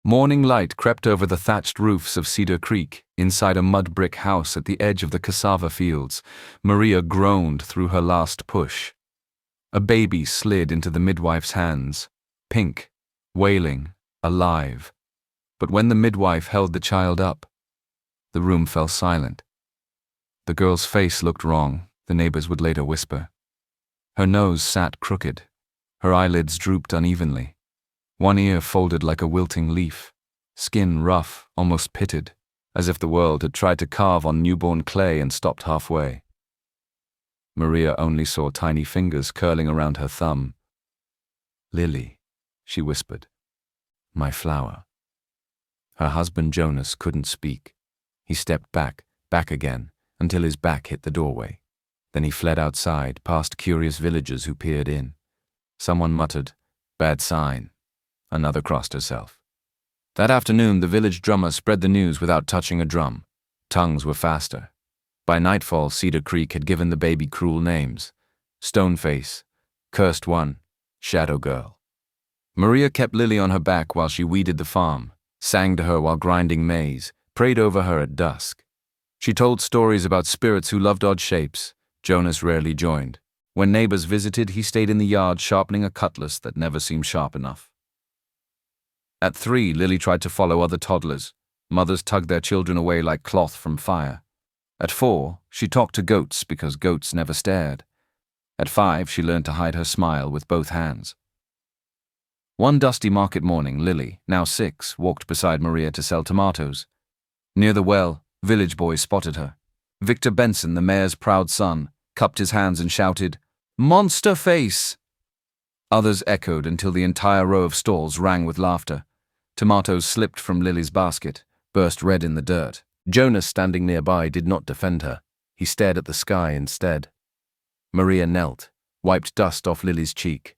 Morning light crept over the thatched roofs of Cedar Creek. Inside a mud brick house at the edge of the cassava fields, Maria groaned through her last push. A baby slid into the midwife's hands, pink, wailing, alive. But when the midwife held the child up, the room fell silent. The girl's face looked wrong, the neighbors would later whisper. Her nose sat crooked. Her eyelids drooped unevenly. One ear folded like a wilting leaf. Skin rough, almost pitted, as if the world had tried to carve on newborn clay and stopped halfway. Maria only saw tiny fingers curling around her thumb. "Lily," she whispered. "My flower." Her husband Jonas couldn't speak. He stepped back again, until his back hit the doorway. Then he fled outside, past curious villagers who peered in. Someone muttered, "Bad sign." Another crossed herself. That afternoon, the village drummer spread the news without touching a drum. Tongues were faster. By nightfall, Cedar Creek had given the baby cruel names: Stoneface, Cursed One, Shadow Girl. Maria kept Lily on her back while she weeded the farm, sang to her while grinding maize, prayed over her at dusk. She told stories about spirits who loved odd shapes. Jonas rarely joined. When neighbors visited, he stayed in the yard sharpening a cutlass that never seemed sharp enough. At 3, Lily tried to follow other toddlers. Mothers tugged their children away like cloth from fire. At 4, she talked to goats because goats never stared. At 5, she learned to hide her smile with both hands. One dusty market morning, Lily, now 6, walked beside Maria to sell tomatoes. Near the well, village boys spotted her. Victor Benson, the mayor's proud son, cupped his hands and shouted, "Monster face!" Others echoed until the entire row of stalls rang with laughter. Tomatoes slipped from Lily's basket, burst red in the dirt. Jonas, standing nearby, did not defend her. He stared at the sky instead. Maria knelt, wiped dust off Lily's cheek.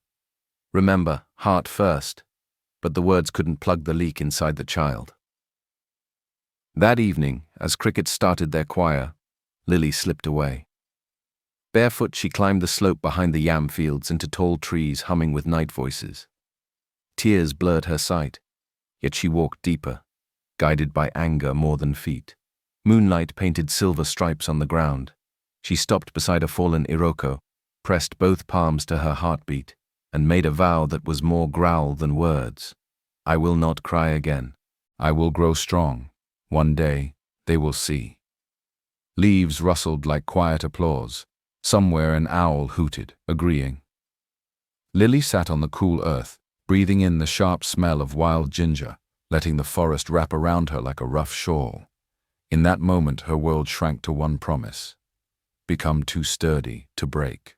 Remember, heart first. But the words couldn't plug the leak inside the child. That evening, as crickets started their choir, Lily slipped away. Barefoot, she climbed the slope behind the yam fields into tall trees humming with night voices. Tears blurred her sight, yet she walked deeper, guided by anger more than feet. Moonlight painted silver stripes on the ground. She stopped beside a fallen iroko, pressed both palms to her heartbeat, and made a vow that was more growl than words. "I will not cry again. I will grow strong. One day, they will see." Leaves rustled like quiet applause. Somewhere an owl hooted, agreeing. Lily sat on the cool earth, breathing in the sharp smell of wild ginger, letting the forest wrap around her like a rough shawl. In that moment, her world shrank to one promise: become too sturdy to break.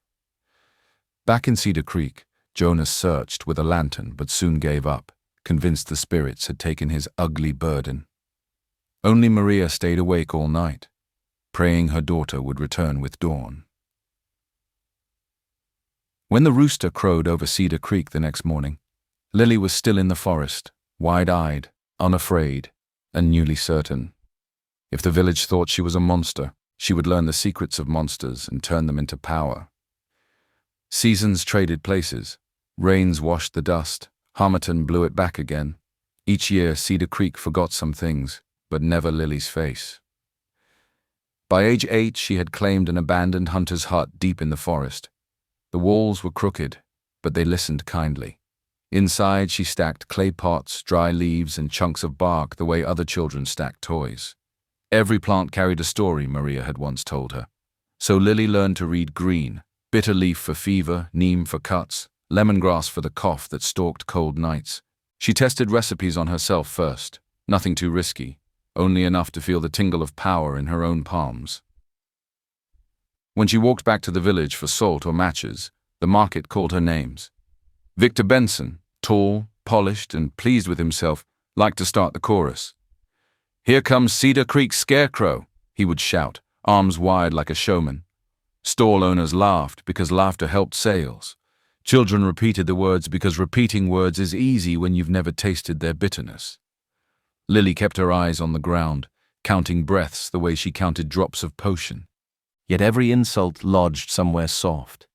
Back in Cedar Creek, Jonas searched with a lantern but soon gave up, convinced the spirits had taken his ugly burden. Only Maria stayed awake all night, praying her daughter would return with dawn. When the rooster crowed over Cedar Creek the next morning, Lily was still in the forest, wide-eyed, unafraid, and newly certain. If the village thought she was a monster, she would learn the secrets of monsters and turn them into power. Seasons traded places. Rains washed the dust. Harmattan blew it back again. Each year, Cedar Creek forgot some things, but never Lily's face. By age 8, she had claimed an abandoned hunter's hut deep in the forest. The walls were crooked, but they listened kindly. Inside, she stacked clay pots, dry leaves, and chunks of bark the way other children stacked toys. Every plant carried a story, Maria had once told her. So Lily learned to read green: bitter leaf for fever, neem for cuts, lemongrass for the cough that stalked cold nights. She tested recipes on herself first, nothing too risky, only enough to feel the tingle of power in her own palms. When she walked back to the village for salt or matches, the market called her names. Victor Benson, tall, polished, and pleased with himself, liked to start the chorus. "Here comes Cedar Creek Scarecrow," he would shout, arms wide like a showman. Stall owners laughed because laughter helped sales. Children repeated the words because repeating words is easy when you've never tasted their bitterness. Lily kept her eyes on the ground, counting breaths the way she counted drops of potion. Yet every insult lodged somewhere soft.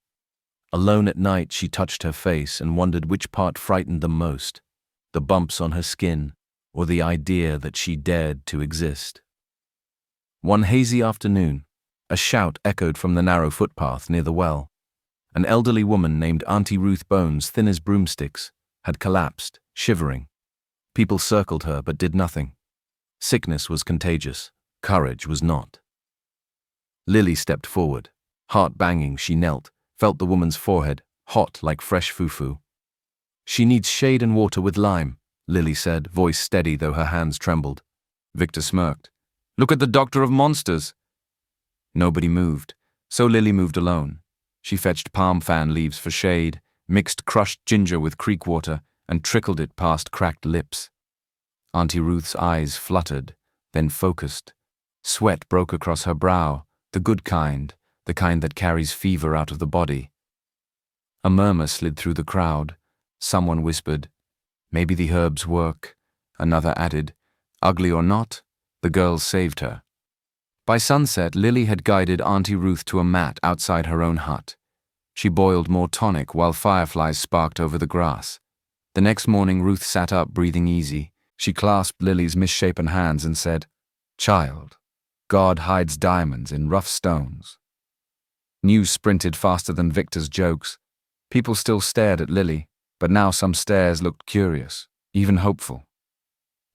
Alone at night, she touched her face and wondered which part frightened them most: the bumps on her skin, or the idea that she dared to exist. One hazy afternoon, a shout echoed from the narrow footpath near the well. An elderly woman named Auntie Ruth Bones, thin as broomsticks, had collapsed, shivering. People circled her but did nothing. Sickness was contagious. Courage was not. Lily stepped forward. Heart banging, she knelt, felt the woman's forehead, hot like fresh fufu. "She needs shade and water with lime," Lily said, voice steady though her hands trembled. Victor smirked. "Look at the doctor of monsters." Nobody moved, so Lily moved alone. She fetched palm fan leaves for shade, mixed crushed ginger with creek water, and trickled it past cracked lips. Auntie Ruth's eyes fluttered, then focused. Sweat broke across her brow, the good kind, the kind that carries fever out of the body. A murmur slid through the crowd. Someone whispered, "Maybe the herbs work." Another added, "Ugly or not, the girls saved her." By sunset, Lily had guided Auntie Ruth to a mat outside her own hut. She boiled more tonic while fireflies sparked over the grass. The next morning, Ruth sat up, breathing easy. She clasped Lily's misshapen hands and said, "Child, God hides diamonds in rough stones." News sprinted faster than Victor's jokes. People still stared at Lily, but now some stares looked curious, even hopeful.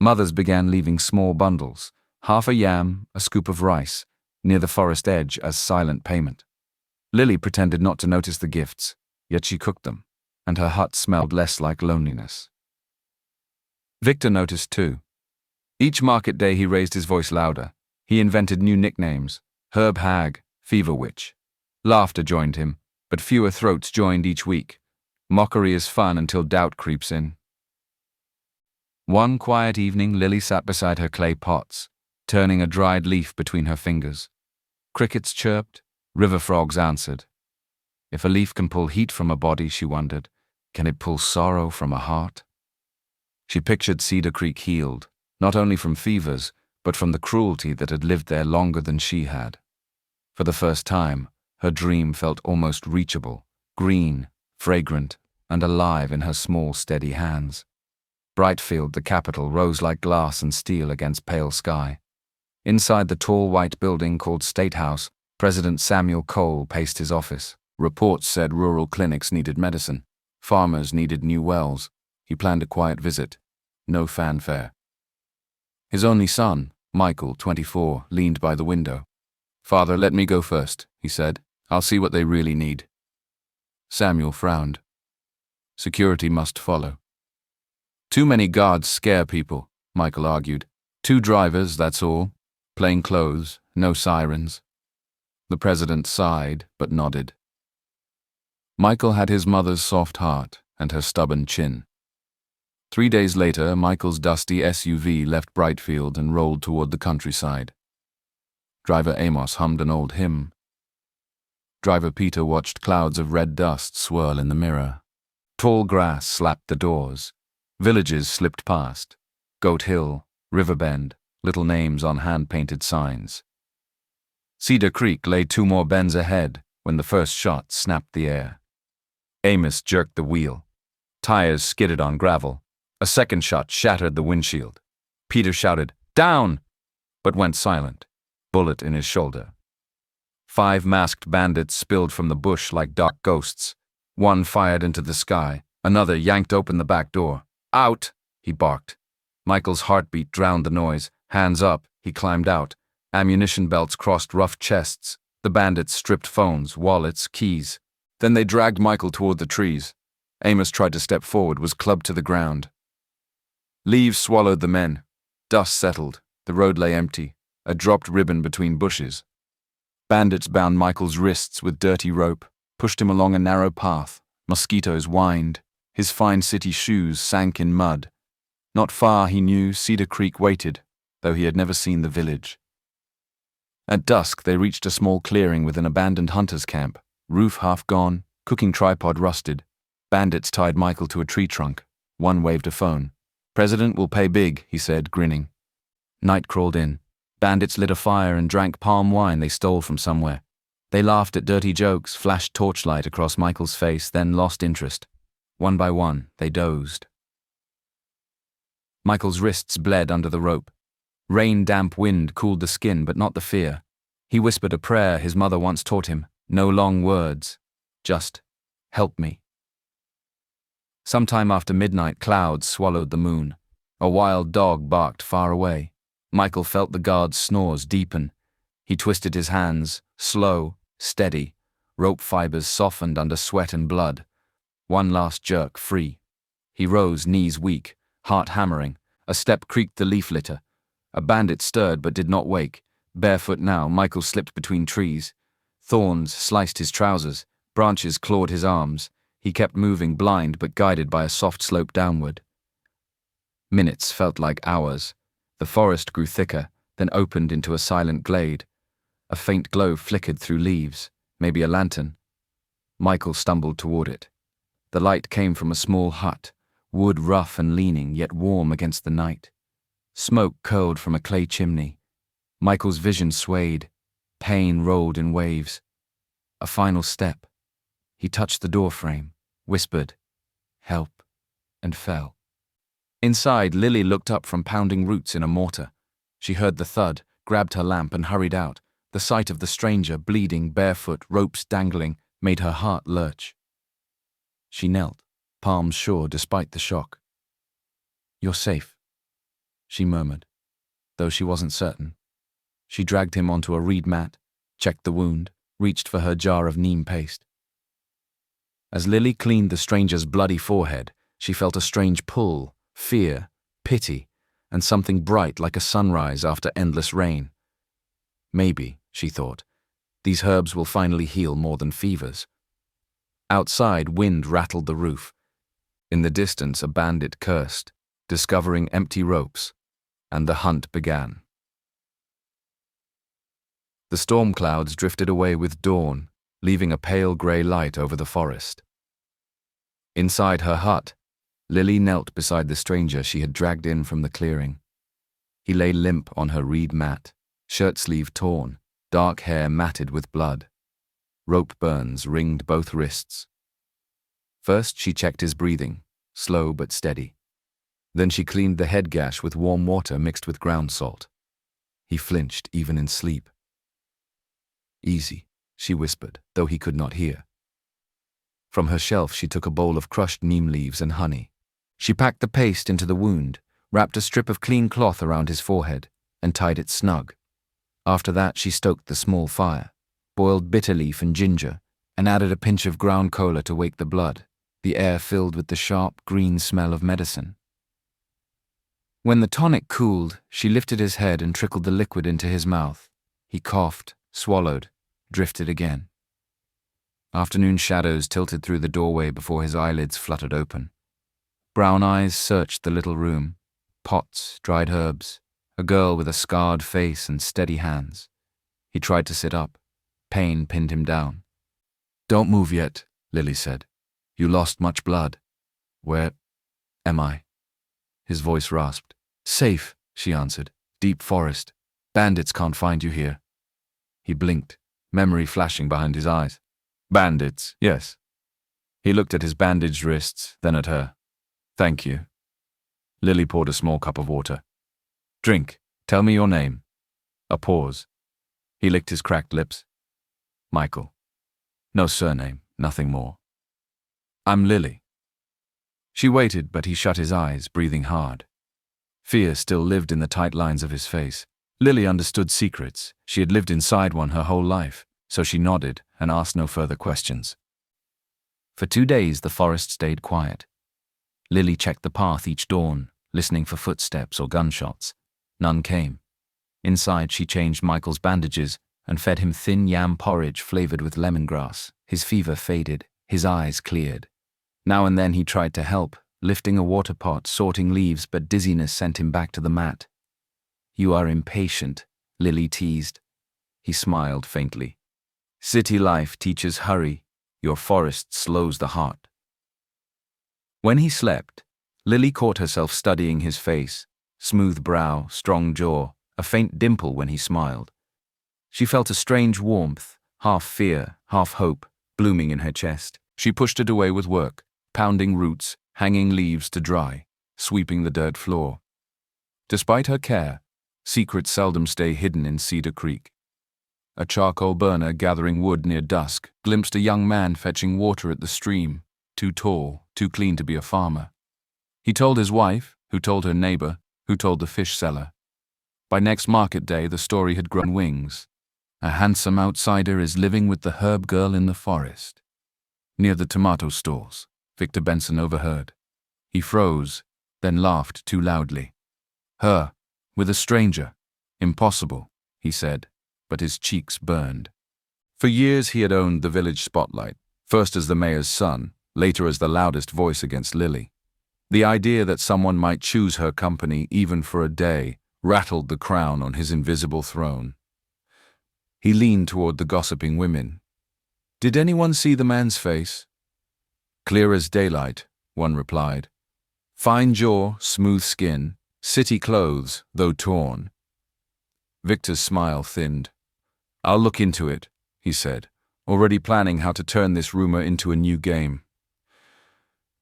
Mothers began leaving small bundles, half a yam, a scoop of rice, near the forest edge as silent payment. Lily pretended not to notice the gifts, yet she cooked them, and her hut smelled less like loneliness. Victor noticed too. Each market day he raised his voice louder. He invented new nicknames: Herb Hag, Fever Witch. Laughter joined him, but fewer throats joined each week. Mockery is fun until doubt creeps in. One quiet evening, Lily sat beside her clay pots, turning a dried leaf between her fingers. Crickets chirped, river frogs answered. If a leaf can pull heat from a body, she wondered, can it pull sorrow from a heart? She pictured Cedar Creek healed, not only from fevers, but from the cruelty that had lived there longer than she had. For the first time, her dream felt almost reachable, green, fragrant, and alive in her small, steady hands. Brightfield, the capital, rose like glass and steel against pale sky. Inside the tall white building called State House, President Samuel Cole paced his office. Reports said rural clinics needed medicine. Farmers needed new wells. He planned a quiet visit. No fanfare. His only son, Michael, 24, leaned by the window. "Father, let me go first," he said. "I'll see what they really need." Samuel frowned. Security must follow. "Too many guards scare people," Michael argued. "2 drivers, that's all. Plain clothes, no sirens." The president sighed, but nodded. Michael had his mother's soft heart and her stubborn chin. 3 days later, Michael's dusty SUV left Brightfield and rolled toward the countryside. Driver Amos hummed an old hymn. Driver Peter watched clouds of red dust swirl in the mirror. Tall grass slapped the doors. Villages slipped past. Goat Hill, Riverbend, little names on hand-painted signs. Cedar Creek lay 2 more bends ahead when the first shot snapped the air. Amos jerked the wheel. Tires skidded on gravel. A second shot shattered the windshield. Peter shouted, "Down!" but went silent, bullet in his shoulder. 5 masked bandits spilled from the bush like dark ghosts. One fired into the sky. Another yanked open the back door. "Out!" he barked. Michael's heartbeat drowned the noise. Hands up, he climbed out. Ammunition belts crossed rough chests. The bandits stripped phones, wallets, keys. Then they dragged Michael toward the trees. Amos tried to step forward, was clubbed to the ground. Leaves swallowed the men. Dust settled. The road lay empty, a dropped ribbon between bushes. Bandits bound Michael's wrists with dirty rope, pushed him along a narrow path. Mosquitoes whined. His fine city shoes sank in mud. Not far, he knew, Cedar Creek waited, though he had never seen the village. At dusk, they reached a small clearing with an abandoned hunter's camp. Roof half gone, cooking tripod rusted. Bandits tied Michael to a tree trunk. One waved a phone. "President will pay big," he said, grinning. Night crawled in. Bandits lit a fire and drank palm wine they stole from somewhere. They laughed at dirty jokes, flashed torchlight across Michael's face, then lost interest. One by one, they dozed. Michael's wrists bled under the rope. Rain-damp wind cooled the skin, but not the fear. He whispered a prayer his mother once taught him, no long words, just, "Help me." Sometime after midnight, clouds swallowed the moon. A wild dog barked far away. Michael felt the guard's snores deepen. He twisted his hands, slow, steady. Rope fibers softened under sweat and blood. One last jerk, free. He rose, knees weak, heart hammering. A step creaked the leaf litter. A bandit stirred but did not wake. Barefoot now, Michael slipped between trees. Thorns sliced his trousers. Branches clawed his arms. He kept moving, blind but guided by a soft slope downward. Minutes felt like hours. The forest grew thicker, then opened into a silent glade. A faint glow flickered through leaves, maybe a lantern. Michael stumbled toward it. The light came from a small hut, wood rough and leaning, yet warm against the night. Smoke curled from a clay chimney. Michael's vision swayed. Pain rolled in waves. A final step. He touched the doorframe, whispered, "Help," and fell. Inside, Lily looked up from pounding roots in a mortar. She heard the thud, grabbed her lamp and hurried out. The sight of the stranger, bleeding, barefoot, ropes dangling, made her heart lurch. She knelt, palms sure despite the shock. "You're safe," she murmured, though she wasn't certain. She dragged him onto a reed mat, checked the wound, reached for her jar of neem paste. As Lily cleaned the stranger's bloody forehead, she felt a strange pull, fear, pity, and something bright like a sunrise after endless rain. Maybe, she thought, these herbs will finally heal more than fevers. Outside, wind rattled the roof. In the distance, a bandit cursed, discovering empty ropes, and the hunt began. The storm clouds drifted away with dawn, leaving a pale grey light over the forest. Inside her hut, Lily knelt beside the stranger she had dragged in from the clearing. He lay limp on her reed mat, shirt sleeve torn, dark hair matted with blood. Rope burns ringed both wrists. First she checked his breathing, slow but steady. Then she cleaned the head gash with warm water mixed with ground salt. He flinched even in sleep. "Easy," she whispered, though he could not hear. From her shelf she took a bowl of crushed neem leaves and honey. She packed the paste into the wound, wrapped a strip of clean cloth around his forehead, and tied it snug. After that she stoked the small fire, boiled bitter leaf and ginger, and added a pinch of ground cola to wake the blood, the air filled with the sharp, green smell of medicine. When the tonic cooled, she lifted his head and trickled the liquid into his mouth. He coughed, swallowed, drifted again. Afternoon shadows tilted through the doorway before his eyelids fluttered open. Brown eyes searched the little room. Pots, dried herbs, a girl with a scarred face and steady hands. He tried to sit up. Pain pinned him down. "Don't move yet," Lily said. "You lost much blood." "Where am I?" His voice rasped. "Safe," she answered. "Deep forest. Bandits can't find you here." He blinked, memory flashing behind his eyes. "Bandits, yes." He looked at his bandaged wrists, then at her. "Thank you." Lily poured a small cup of water. "Drink. Tell me your name." A pause. He licked his cracked lips. "Michael. No surname, nothing more." "I'm Lily." She waited, but he shut his eyes, breathing hard. Fear still lived in the tight lines of his face. Lily understood secrets. She had lived inside one her whole life, so she nodded and asked no further questions. For 2 days the forest stayed quiet. Lily checked the path each dawn, listening for footsteps or gunshots. None came. Inside she changed Michael's bandages and fed him thin yam porridge flavored with lemongrass. His fever faded, his eyes cleared. Now and then he tried to help, lifting a water pot, sorting leaves, but dizziness sent him back to the mat. "You are impatient," Lily teased. He smiled faintly. "City life teaches hurry. Your forest slows the heart." When he slept, Lily caught herself studying his face, smooth brow, strong jaw, a faint dimple when he smiled. She felt a strange warmth, half fear, half hope, blooming in her chest. She pushed it away with work, pounding roots, hanging leaves to dry, sweeping the dirt floor. Despite her care, secrets seldom stay hidden in Cedar Creek. A charcoal burner gathering wood near dusk glimpsed a young man fetching water at the stream, too tall, too clean to be a farmer. He told his wife, who told her neighbor, who told the fish seller. By next market day, the story had grown wings. A handsome outsider is living with the herb girl in the forest. Near the tomato stalls, Victor Benson overheard. He froze, then laughed too loudly. Her, with a stranger. Impossible, he said, but his cheeks burned. For years he had owned the village spotlight, first as the mayor's son, later as the loudest voice against Lily. The idea that someone might choose her company even for a day rattled the crown on his invisible throne. He leaned toward the gossiping women. Did anyone see the man's face? Clear as daylight, one replied. Fine jaw, smooth skin, city clothes, though torn. Victor's smile thinned. I'll look into it, he said, already planning how to turn this rumor into a new game.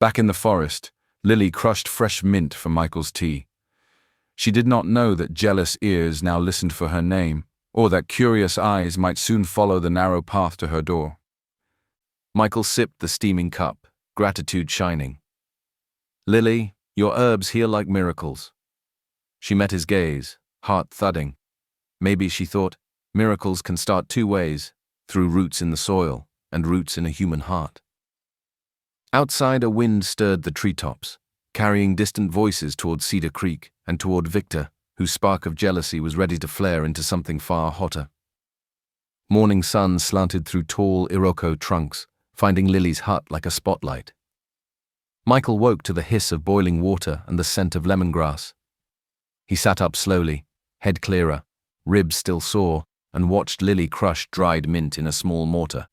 Back in the forest, Lily crushed fresh mint for Michael's tea. She did not know that jealous ears now listened for her name, or that curious eyes might soon follow the narrow path to her door. Michael sipped the steaming cup, gratitude shining. Lily, your herbs heal like miracles. She met his gaze, heart thudding. Maybe, she thought, miracles can start two ways, through roots in the soil and roots in a human heart. Outside, a wind stirred the treetops, carrying distant voices toward Cedar Creek and toward Victor, whose spark of jealousy was ready to flare into something far hotter. Morning sun slanted through tall Iroko trunks, finding Lily's hut like a spotlight. Michael woke to the hiss of boiling water and the scent of lemongrass. He sat up slowly, head clearer, ribs still sore, and watched Lily crush dried mint in a small mortar.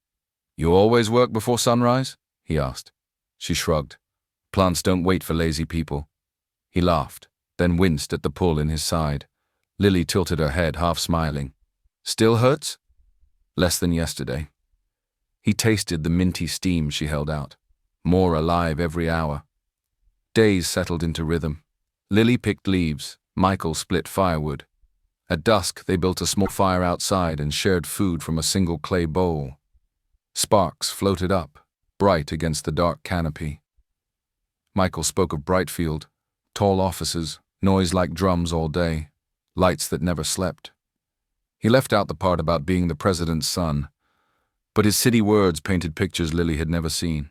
You always work before sunrise? He asked. She shrugged. Plants don't wait for lazy people. He laughed, then winced at the pull in his side. Lily tilted her head, half smiling. Still hurts? Less than yesterday. He tasted the minty steam she held out, more alive every hour. Days settled into rhythm. Lily picked leaves, Michael split firewood. At dusk, they built a small fire outside and shared food from a single clay bowl. Sparks floated up, bright against the dark canopy. Michael spoke of Brightfield, tall offices, noise like drums all day, lights that never slept. He left out the part about being the president's son, but his city words painted pictures Lily had never seen.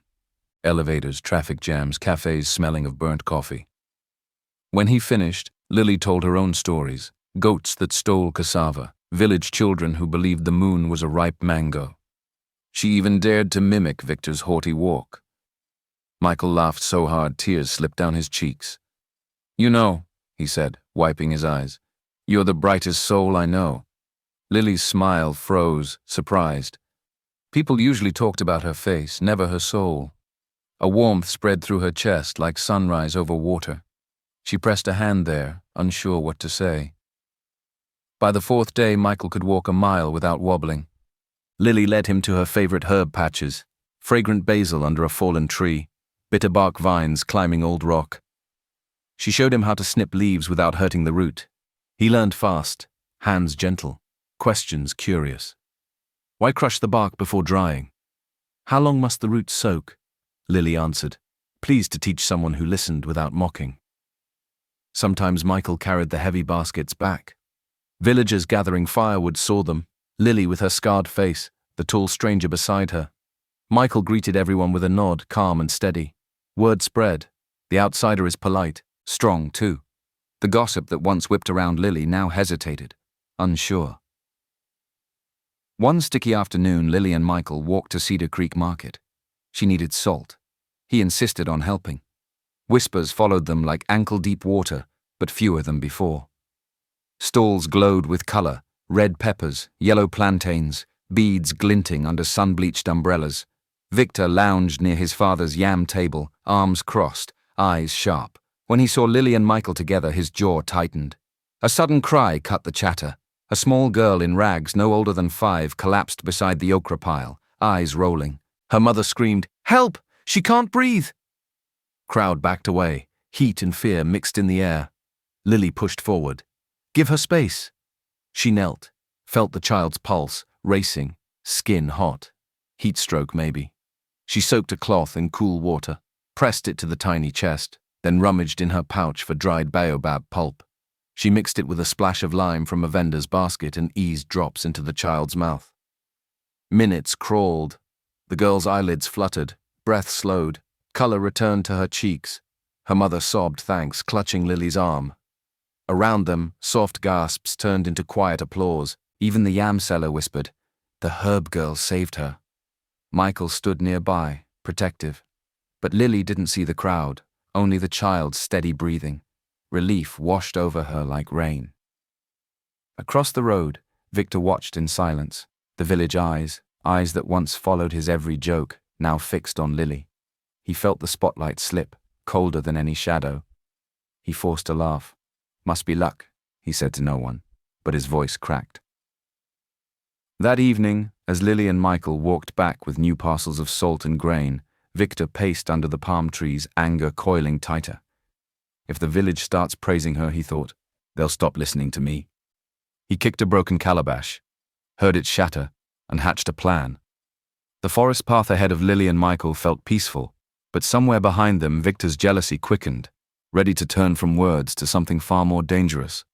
Elevators, traffic jams, cafes smelling of burnt coffee. When he finished, Lily told her own stories, goats that stole cassava, village children who believed the moon was a ripe mango. She even dared to mimic Victor's haughty walk. Michael laughed so hard tears slipped down his cheeks. You know, he said, wiping his eyes, you're the brightest soul I know. Lily's smile froze, surprised. People usually talked about her face, never her soul. A warmth spread through her chest like sunrise over water. She pressed a hand there, unsure what to say. By the fourth day, Michael could walk a mile without wobbling. Lily led him to her favorite herb patches, fragrant basil under a fallen tree, bitterbark vines climbing old rock. She showed him how to snip leaves without hurting the root. He learned fast, hands gentle, questions curious. Why crush the bark before drying? How long must the roots soak? Lily answered, pleased to teach someone who listened without mocking. Sometimes Michael carried the heavy baskets back. Villagers gathering firewood saw them, Lily with her scarred face, the tall stranger beside her. Michael greeted everyone with a nod, calm and steady. Word spread. The outsider is polite, strong too. The gossip that once whipped around Lily now hesitated, unsure. One sticky afternoon, Lily and Michael walked to Cedar Creek Market. She needed salt. He insisted on helping. Whispers followed them like ankle-deep water, but fewer than before. Stalls glowed with color, red peppers, yellow plantains, beads glinting under sun-bleached umbrellas. Victor lounged near his father's yam table, arms crossed, eyes sharp. When he saw Lily and Michael together, his jaw tightened. A sudden cry cut the chatter. A small girl in rags no older than 5 collapsed beside the okra pile, eyes rolling. Her mother screamed, "Help! She can't breathe!" Crowd backed away, heat and fear mixed in the air. Lily pushed forward. Give her space. She knelt, felt the child's pulse, racing, skin hot. Heat stroke, maybe. She soaked a cloth in cool water, pressed it to the tiny chest, then rummaged in her pouch for dried baobab pulp. She mixed it with a splash of lime from a vendor's basket and eased drops into the child's mouth. Minutes crawled. The girl's eyelids fluttered, breath slowed, color returned to her cheeks. Her mother sobbed thanks, clutching Lily's arm. Around them, soft gasps turned into quiet applause. Even the yam seller whispered, "The herb girl saved her." Michael stood nearby, protective. But Lily didn't see the crowd, only the child's steady breathing. Relief washed over her like rain. Across the road, Victor watched in silence, the village eyes that once followed his every joke, now fixed on Lily. He felt the spotlight slip, colder than any shadow. He forced a laugh. "Must be luck," he said to no one, but his voice cracked. That evening, as Lily and Michael walked back with new parcels of salt and grain, Victor paced under the palm trees, anger coiling tighter. If the village starts praising her, he thought, they'll stop listening to me. He kicked a broken calabash, heard it shatter, and hatched a plan. The forest path ahead of Lily and Michael felt peaceful, but somewhere behind them Victor's jealousy quickened, ready to turn from words to something far more dangerous.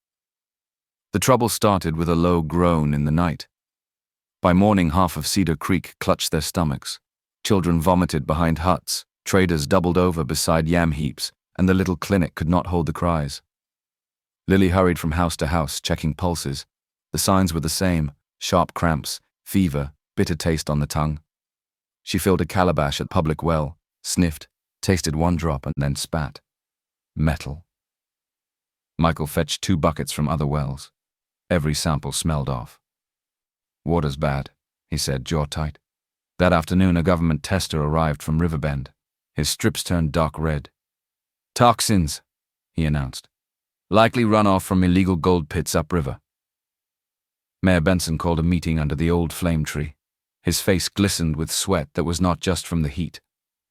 The trouble started with a low groan in the night. By morning, half of Cedar Creek clutched their stomachs. Children vomited behind huts, traders doubled over beside yam heaps, and the little clinic could not hold the cries. Lily hurried from house to house, checking pulses. The signs were the same: sharp cramps, fever, bitter taste on the tongue. She filled a calabash at public well, sniffed, tasted one drop, and then spat. Metal. Michael fetched 2 buckets from other wells. Every sample smelled off. "Water's bad," he said, jaw tight. That afternoon, a government tester arrived from Riverbend. His strips turned dark red. "Toxins," he announced. "Likely runoff from illegal gold pits upriver." Mayor Benson called a meeting under the old flame tree. His face glistened with sweat that was not just from the heat.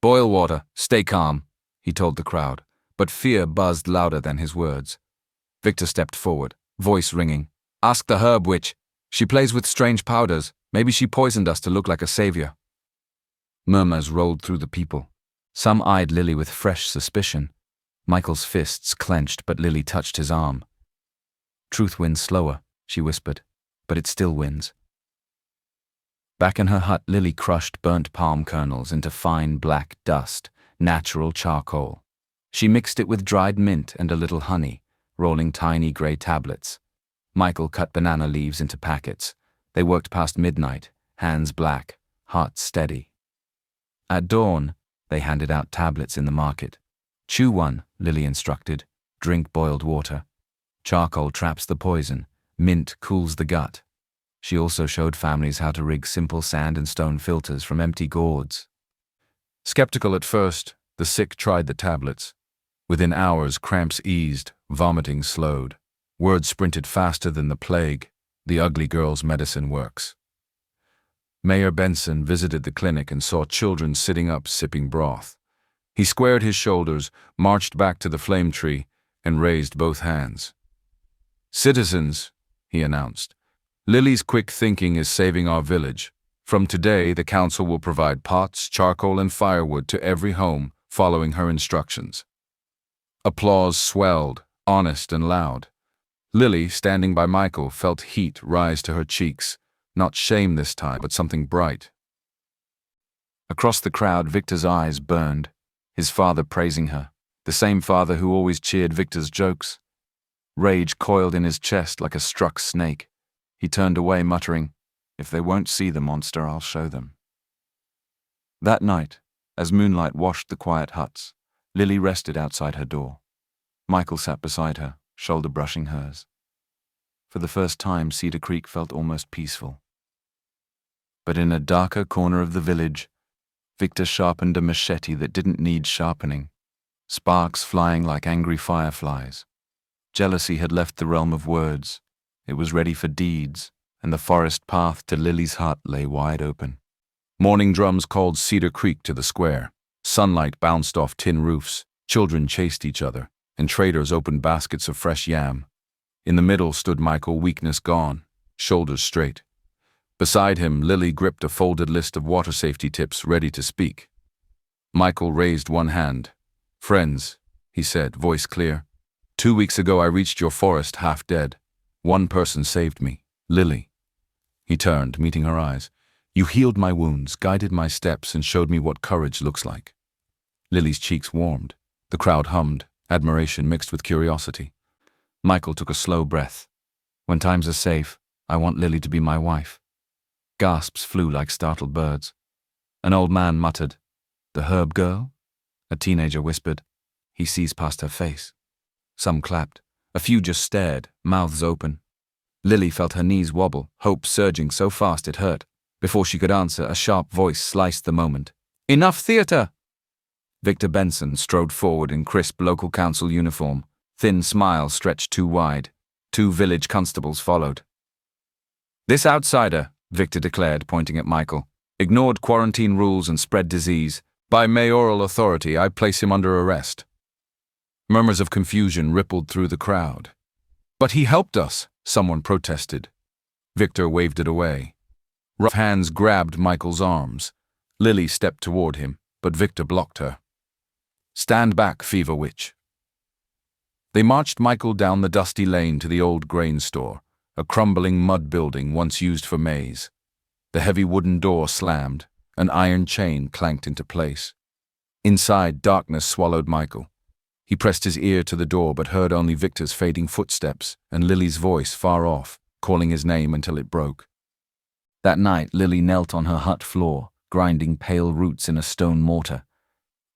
"Boil water, stay calm," he told the crowd, but fear buzzed louder than his words. Victor stepped forward, voice ringing. "Ask the herb witch. She plays with strange powders. Maybe she poisoned us to look like a savior." Murmurs rolled through the people. Some eyed Lily with fresh suspicion. Michael's fists clenched, but Lily touched his arm. "Truth wins slower," she whispered, "but it still wins." Back in her hut, Lily crushed burnt palm kernels into fine black dust, natural charcoal. She mixed it with dried mint and a little honey, rolling tiny gray tablets. Michael cut banana leaves into packets. They worked past midnight, hands black, hearts steady. At dawn, they handed out tablets in the market. "Chew one," Lily instructed. "Drink boiled water. Charcoal traps the poison. Mint cools the gut." She also showed families how to rig simple sand and stone filters from empty gourds. Skeptical at first, the sick tried the tablets. Within hours, cramps eased, vomiting slowed. Words sprinted faster than the plague. The ugly girl's medicine works. Mayor Benson visited the clinic and saw children sitting up sipping broth. He squared his shoulders, marched back to the flame tree, and raised both hands. "Citizens," he announced, "Lily's quick thinking is saving our village. From today, the council will provide pots, charcoal, and firewood to every home, following her instructions." Applause swelled, honest and loud. Lily, standing by Michael, felt heat rise to her cheeks. Not shame this time, but something bright. Across the crowd, Victor's eyes burned. His father praising her, the same father who always cheered Victor's jokes. Rage coiled in his chest like a struck snake. He turned away, muttering, "If they won't see the monster, I'll show them." That night, as moonlight washed the quiet huts, Lily rested outside her door. Michael sat beside her, shoulder brushing hers. For the first time, Cedar Creek felt almost peaceful. But in a darker corner of the village, Victor sharpened a machete that didn't need sharpening, sparks flying like angry fireflies. Jealousy had left the realm of words. It was ready for deeds, and the forest path to Lily's hut lay wide open. Morning drums called Cedar Creek to the square. Sunlight bounced off tin roofs. Children chased each other. and traders opened baskets of fresh yam. In the middle stood Michael, weakness gone, shoulders straight. Beside him, Lily gripped a folded list of water safety tips, ready to speak. Michael raised one hand. "Friends," he said, voice clear. "2 weeks ago I reached your forest half dead. One person saved me, Lily." He turned, meeting her eyes. "You healed my wounds, guided my steps, and showed me what courage looks like." Lily's cheeks warmed. The crowd hummed, admiration mixed with curiosity. Michael took a slow breath. "When times are safe, I want Lily to be my wife." Gasps flew like startled birds. An old man muttered, "The herb girl?" A teenager whispered. He sees past her face. Some clapped. A few just stared, mouths open. Lily felt her knees wobble, hope surging so fast it hurt. Before she could answer, a sharp voice sliced the moment. "Enough theater!" Victor Benson strode forward in crisp local council uniform. Thin smile stretched too wide. 2 village constables followed. "This outsider," Victor declared, pointing at Michael, "ignored quarantine rules and spread disease. By mayoral authority, I place him under arrest." Murmurs of confusion rippled through the crowd. "But he helped us," someone protested. Victor waved it away. Rough hands grabbed Michael's arms. Lily stepped toward him, but Victor blocked her. "Stand back, fever witch." They marched Michael down the dusty lane to the old grain store, a crumbling mud building once used for maize. The heavy wooden door slammed, an iron chain clanked into place. Inside, darkness swallowed Michael. He pressed his ear to the door but heard only Victor's fading footsteps and Lily's voice far off, calling his name until it broke. That night, Lily knelt on her hut floor, grinding pale roots in a stone mortar.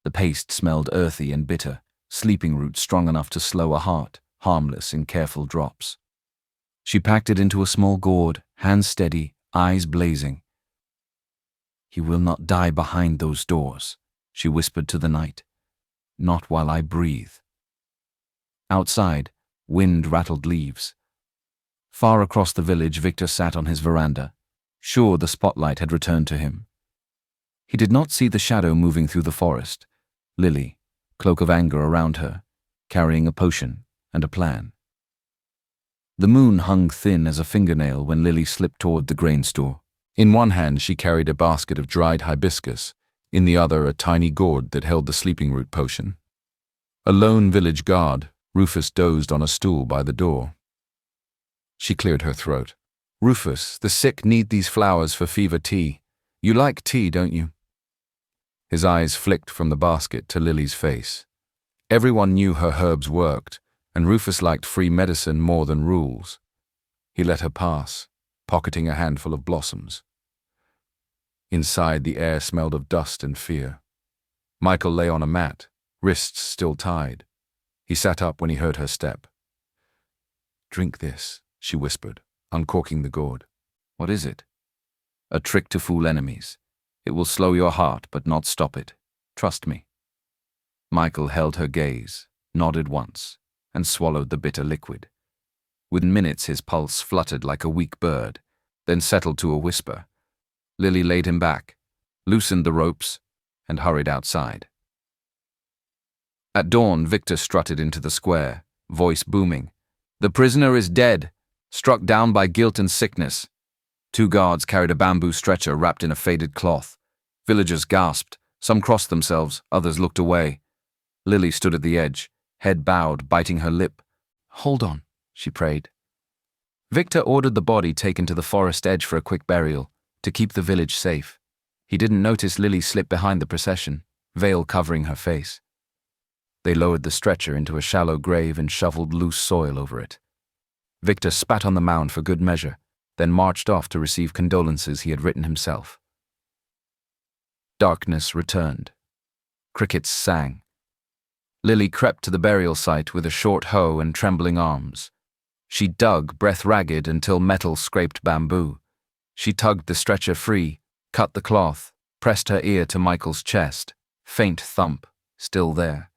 The paste smelled earthy and bitter, sleeping roots strong enough to slow a heart, harmless in careful drops. She packed it into a small gourd, hands steady, eyes blazing. "He will not die behind those doors," she whispered to the night. "Not while I breathe." Outside, wind rattled leaves. Far across the village, Victor sat on his veranda, sure the spotlight had returned to him. He did not see the shadow moving through the forest. Lily, cloak of anger around her, carrying a potion and a plan. The moon hung thin as a fingernail when Lily slipped toward the grain store. In one hand she carried a basket of dried hibiscus, in the other a tiny gourd that held the sleeping root potion. A lone village guard, Rufus, dozed on a stool by the door. She cleared her throat. "Rufus, the sick need these flowers for fever tea. You like tea, don't you?" His eyes flicked from the basket to Lily's face. Everyone knew her herbs worked, and Rufus liked free medicine more than rules. He let her pass, pocketing a handful of blossoms. Inside, the air smelled of dust and fear. Michael lay on a mat, wrists still tied. He sat up when he heard her step. "Drink this," she whispered, uncorking the gourd. "What is it?" "A trick to fool enemies. It will slow your heart, but not stop it. Trust me." Michael held her gaze, nodded once, and swallowed the bitter liquid. Within minutes his pulse fluttered like a weak bird, then settled to a whisper. Lily laid him back, loosened the ropes, and hurried outside. At dawn, Victor strutted into the square, voice booming. "The prisoner is dead, struck down by guilt and sickness." 2 guards carried a bamboo stretcher wrapped in a faded cloth. Villagers gasped. Some crossed themselves, others looked away. Lily stood at the edge, head bowed, biting her lip. "Hold on," she prayed. Victor ordered the body taken to the forest edge for a quick burial, to keep the village safe. He didn't notice Lily slip behind the procession, veil covering her face. They lowered the stretcher into a shallow grave and shoveled loose soil over it. Victor spat on the mound for good measure, then marched off to receive condolences he had written himself. Darkness returned. Crickets sang. Lily crept to the burial site with a short hoe and trembling arms. She dug, breath ragged, until metal scraped bamboo. She tugged the stretcher free, cut the cloth, pressed her ear to Michael's chest. Faint thump, still there.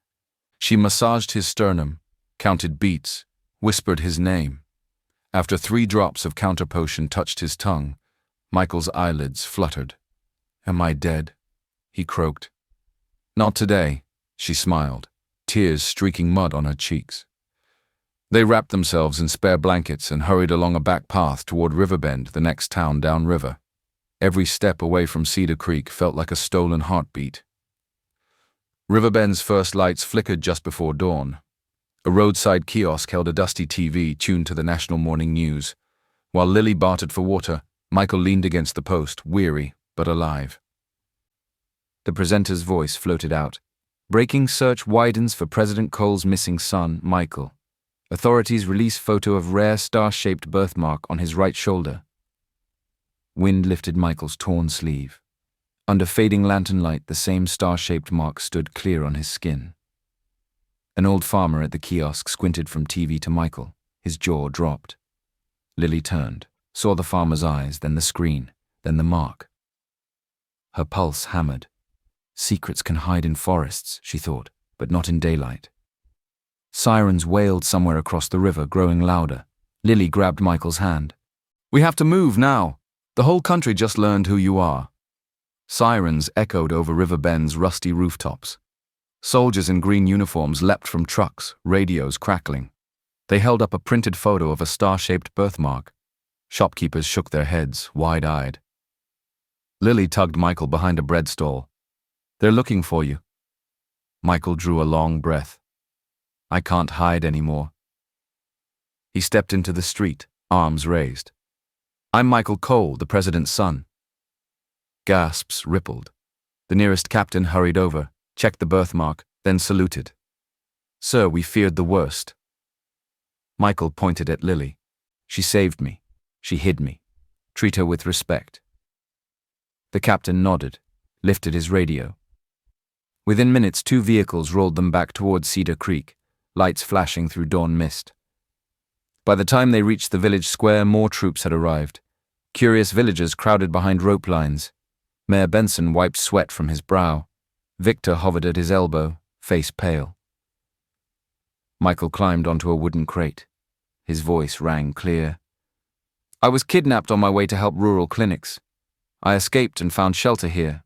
She massaged his sternum, counted beats, whispered his name. After 3 drops of counter potion touched his tongue, Michael's eyelids fluttered. "Am I dead?" he croaked. "Not today," she smiled, tears streaking mud on her cheeks. They wrapped themselves in spare blankets and hurried along a back path toward Riverbend, the next town downriver. Every step away from Cedar Creek felt like a stolen heartbeat. Riverbend's first lights flickered just before dawn. A roadside kiosk held a dusty TV tuned to the national morning news. While Lily bartered for water, Michael leaned against the post, weary but alive. The presenter's voice floated out. Breaking search widens for President Cole's missing son, Michael. Authorities release photo of rare star-shaped birthmark on his right shoulder. Wind lifted Michael's torn sleeve. Under fading lantern light, the same star-shaped mark stood clear on his skin. An old farmer at the kiosk squinted from TV to Michael. His jaw dropped. Lily turned, saw the farmer's eyes, then the screen, then the mark. Her pulse hammered. Secrets can hide in forests, she thought, but not in daylight. Sirens wailed somewhere across the river, growing louder. Lily grabbed Michael's hand. "We have to move now. The whole country just learned who you are." Sirens echoed over Riverbend's rusty rooftops. Soldiers in green uniforms leapt from trucks, radios crackling. They held up a printed photo of a star-shaped birthmark. Shopkeepers shook their heads, wide-eyed. Lily tugged Michael behind a bread stall. "They're looking for you." Michael drew a long breath. "I can't hide anymore." He stepped into the street, arms raised. "I'm Michael Cole, the president's son." Gasps rippled. The nearest captain hurried over, checked the birthmark, then saluted. "Sir, we feared the worst." Michael pointed at Lily. "She saved me. She hid me. Treat her with respect." The captain nodded, lifted his radio. Within minutes, 2 vehicles rolled them back toward Cedar Creek, lights flashing through dawn mist. By the time they reached the village square, more troops had arrived. Curious villagers crowded behind rope lines. Mayor Benson wiped sweat from his brow. Victor hovered at his elbow, face pale. Michael climbed onto a wooden crate. His voice rang clear. "I was kidnapped on my way to help rural clinics. I escaped and found shelter here.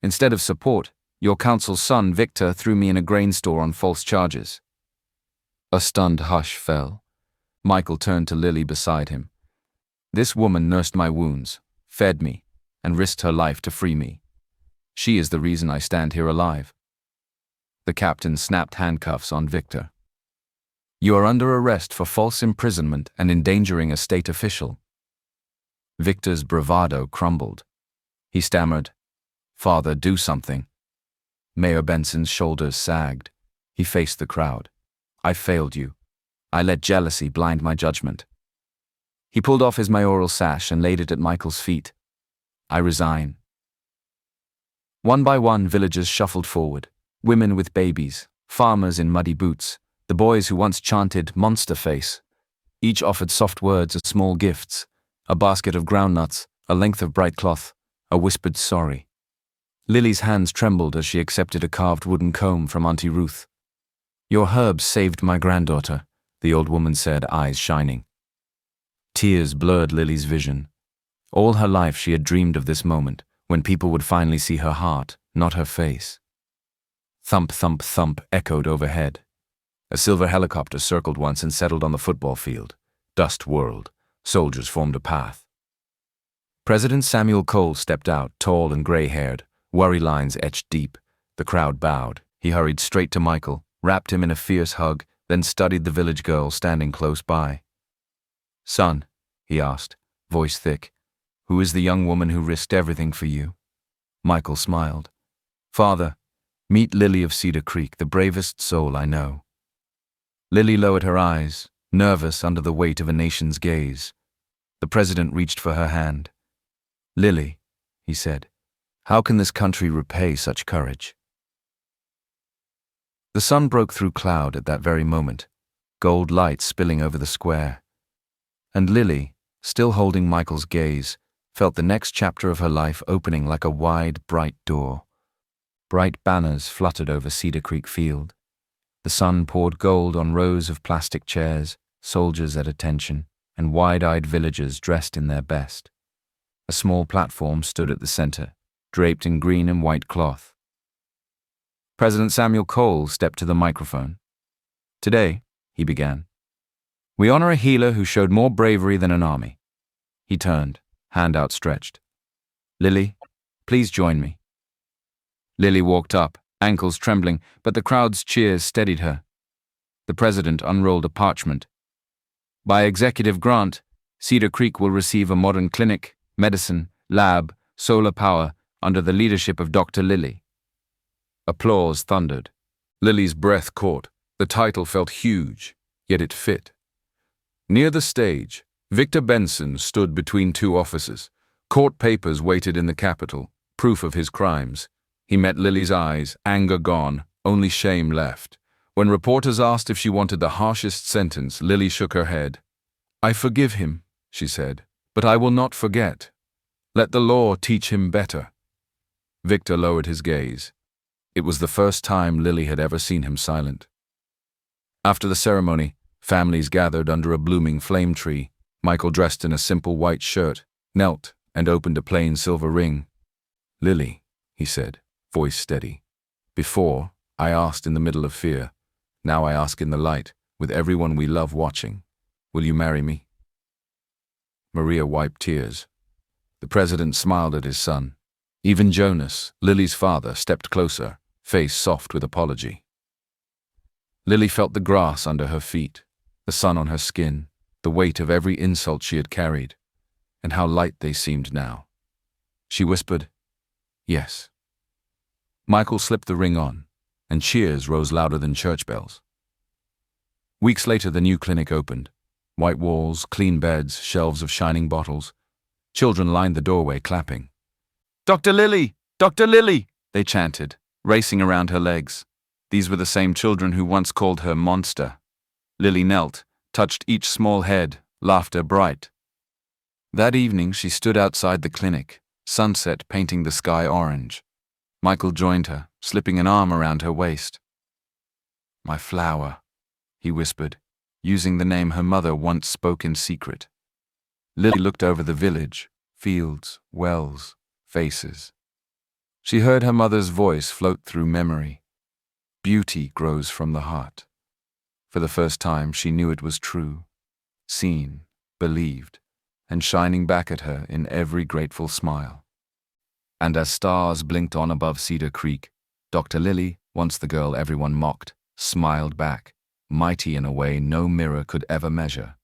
Instead of support, your counsel's son, Victor, threw me in a grain store on false charges." A stunned hush fell. Michael turned to Lily beside him. "This woman nursed my wounds, fed me, and risked her life to free me. She is the reason I stand here alive." The captain snapped handcuffs on Victor. "You are under arrest for false imprisonment and endangering a state official." Victor's bravado crumbled. He stammered, "Father, do something." Mayor Benson's shoulders sagged. He faced the crowd. "I failed you. I let jealousy blind my judgment." He pulled off his mayoral sash and laid it at Michael's feet. "I resign." One by one, villagers shuffled forward. Women with babies, farmers in muddy boots, the boys who once chanted "Monster Face." Each offered soft words as small gifts, a basket of groundnuts, a length of bright cloth, a whispered sorry. Lily's hands trembled as she accepted a carved wooden comb from Auntie Ruth. "Your herbs saved my granddaughter," the old woman said, eyes shining. Tears blurred Lily's vision. All her life she had dreamed of this moment, when people would finally see her heart, not her face. Thump, thump, thump echoed overhead. A silver helicopter circled once and settled on the football field. Dust whirled. Soldiers formed a path. President Samuel Cole stepped out, tall and gray-haired, worry lines etched deep. The crowd bowed. He hurried straight to Michael, wrapped him in a fierce hug, then studied the village girl standing close by. "Son," he asked, voice thick, "who is the young woman who risked everything for you?" Michael smiled. "Father, meet Lily of Cedar Creek, the bravest soul I know." Lily lowered her eyes, nervous under the weight of a nation's gaze. The president reached for her hand. "Lily," he said, "how can this country repay such courage?" The sun broke through cloud at that very moment, gold light spilling over the square. And Lily, still holding Michael's gaze, felt the next chapter of her life opening like a wide, bright door. Bright banners fluttered over Cedar Creek Field. The sun poured gold on rows of plastic chairs, soldiers at attention, and wide-eyed villagers dressed in their best. A small platform stood at the center, draped in green and white cloth. President Samuel Cole stepped to the microphone. "Today," he began, "we honor a healer who showed more bravery than an army." He turned, hand outstretched. "Lily, please join me." Lily walked up, ankles trembling, but the crowd's cheers steadied her. The president unrolled a parchment. "By executive grant, Cedar Creek will receive a modern clinic, medicine, lab, solar power under the leadership of Dr. Lilly." Applause thundered. Lily's breath caught. The title felt huge, yet it fit. Near the stage, Victor Benson stood between two officers. Court papers waited in the Capitol, proof of his crimes. He met Lily's eyes, anger gone, only shame left. When reporters asked if she wanted the harshest sentence, Lily shook her head. "I forgive him," she said, "but I will not forget. Let the law teach him better." Victor lowered his gaze. It was the first time Lily had ever seen him silent. After the ceremony, families gathered under a blooming flame tree. Michael, dressed in a simple white shirt, knelt and opened a plain silver ring. "Lily," he said, voice steady. "Before, I asked in the middle of fear. Now I ask in the light, with everyone we love watching. Will you marry me?" Maria wiped tears. The president smiled at his son. Even Jonas, Lily's father, stepped closer, face soft with apology. Lily felt the grass under her feet, the sun on her skin, the weight of every insult she had carried, and how light they seemed now. She whispered, "Yes." Michael slipped the ring on, and cheers rose louder than church bells. Weeks later, the new clinic opened. White walls, clean beds, shelves of shining bottles. Children lined the doorway, clapping. "Dr. Lilly! Dr. Lilly!" they chanted, racing around her legs. These were the same children who once called her monster. Lily knelt, touched each small head, laughter bright. That evening she stood outside the clinic, sunset painting the sky orange. Michael joined her, slipping an arm around her waist. "My flower," he whispered, using the name her mother once spoke in secret. Lily looked over the village, fields, wells, faces. She heard her mother's voice float through memory. Beauty grows from the heart. For the first time, she knew it was true, seen, believed, and shining back at her in every grateful smile. And as stars blinked on above Cedar Creek, Dr. Lilly, once the girl everyone mocked, smiled back, mighty in a way no mirror could ever measure.